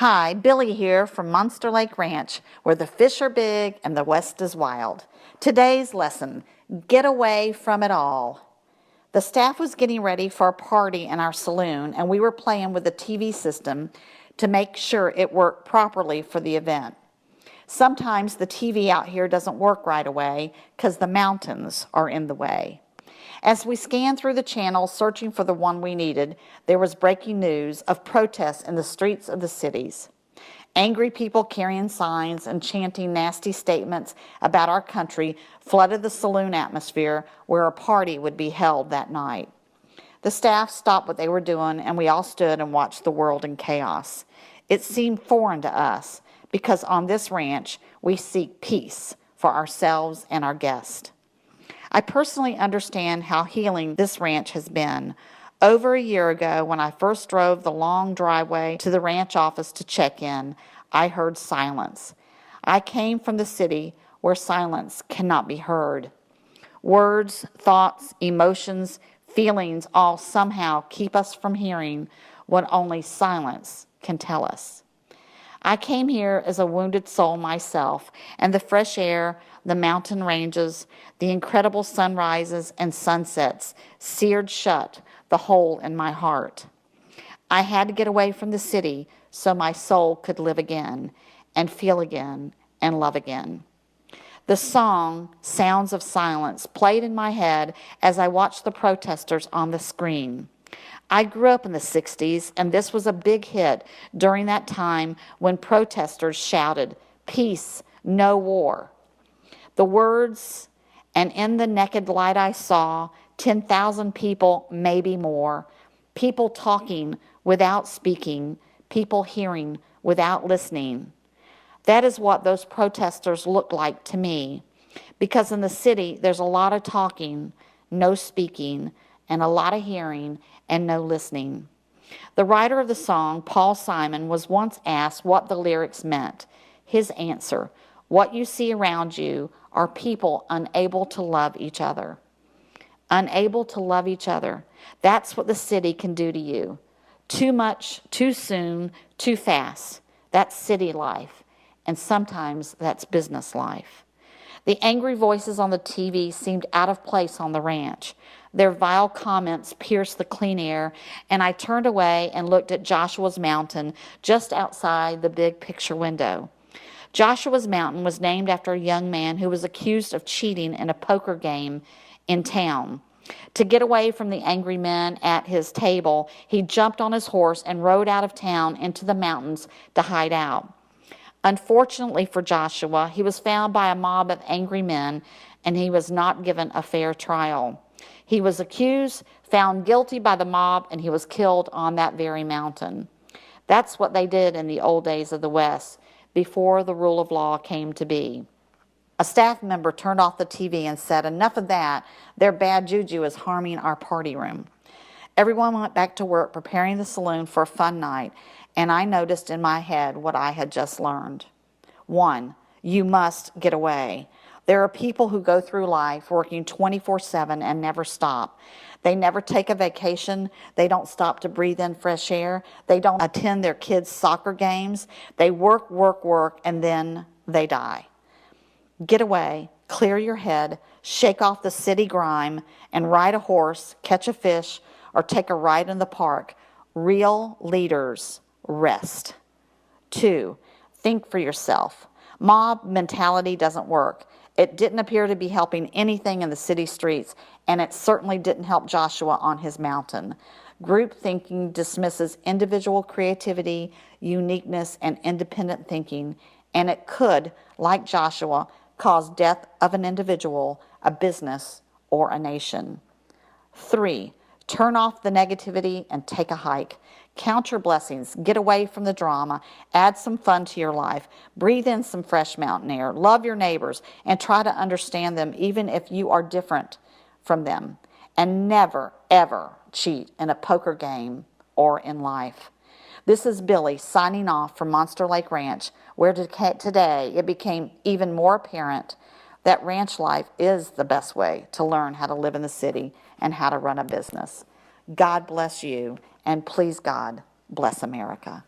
Hi, Billy here from Monster Lake Ranch, where the fish are big and the West is wild. Today's lesson, get away from it all. The staff was getting ready for a party in our saloon, and we were playing with the TV system to make sure it worked properly for the event. Sometimes the TV out here doesn't work right away because the mountains are in the way. As we scanned through the channels searching for the one we needed, there was breaking news of protests in the streets of the cities. Angry people carrying signs and chanting nasty statements about our country flooded the saloon atmosphere where a party would be held that night. The staff stopped what they were doing, and we all stood and watched the world in chaos. It seemed foreign to us because on this ranch we seek peace for ourselves and our guests. I personally understand how healing this ranch has been. Over a year ago, when I first drove the long driveway to the ranch office to check in, I heard silence. I came from the city where silence cannot be heard. Words, thoughts, emotions, feelings all somehow keep us from hearing what only silence can tell us. I came here as a wounded soul myself, and the fresh air, the mountain ranges, the incredible sunrises and sunsets seared shut the hole in my heart. I had to get away from the city so my soul could live again and feel again and love again. The song, Sounds of Silence, played in my head as I watched the protesters on the screen. I grew up in the 60s, and this was a big hit during that time when protesters shouted, "Peace, no war." The words, "And in the naked light I saw 10,000 people, maybe more, people talking without speaking, people hearing without listening." That is what those protesters looked like to me, because in the city there's a lot of talking, no speaking, and a lot of hearing and no listening. The writer of the song, Paul Simon, was once asked what the lyrics meant. His answer, "What you see around you are people unable to love each other." Unable to love each other. That's what the city can do to you. Too much, too soon, too fast. That's city life. And sometimes that's business life. The angry voices on the TV seemed out of place on the ranch. Their vile comments pierced the clean air, and I turned away and looked at Joshua's Mountain just outside the big picture window. Joshua's Mountain was named after a young man who was accused of cheating in a poker game in town. To get away from the angry men at his table, he jumped on his horse and rode out of town into the mountains to hide out. Unfortunately for Joshua, he was found by a mob of angry men, and he was not given a fair trial. He was accused, found guilty by the mob, and he was killed on that very mountain. That's what they did in the old days of the West, before the rule of law came to be. A staff member turned off the TV and said, "Enough of that. Their bad juju is harming our party room." Everyone went back to work preparing the saloon for a fun night, and I noticed in my head what I had just learned. 1, you must get away. There are people who go through life working 24/7 and never stop. They never take a vacation. They don't stop to breathe in fresh air. They don't attend their kids' soccer games. They work, work, work, and then they die. Get away, clear your head, shake off the city grime, and ride a horse, catch a fish, or take a ride in the park. Real leaders rest. 2, think for yourself. Mob mentality doesn't work. It didn't appear to be helping anything in the city streets, and it certainly didn't help Joshua on his mountain. Group thinking dismisses individual creativity, uniqueness, and independent thinking, and it could, like Joshua, cause death of an individual, a business, or a nation. 3, turn off the negativity and take a hike. Count your blessings. Get away from the drama. Add some fun to your life. Breathe in some fresh mountain air. Love your neighbors and try to understand them even if you are different from them. And never, ever cheat in a poker game or in life. This is Billy signing off from Monster Lake Ranch, where today it became even more apparent that ranch life is the best way to learn how to live in the city and how to run a business. God bless you, and please God, bless America.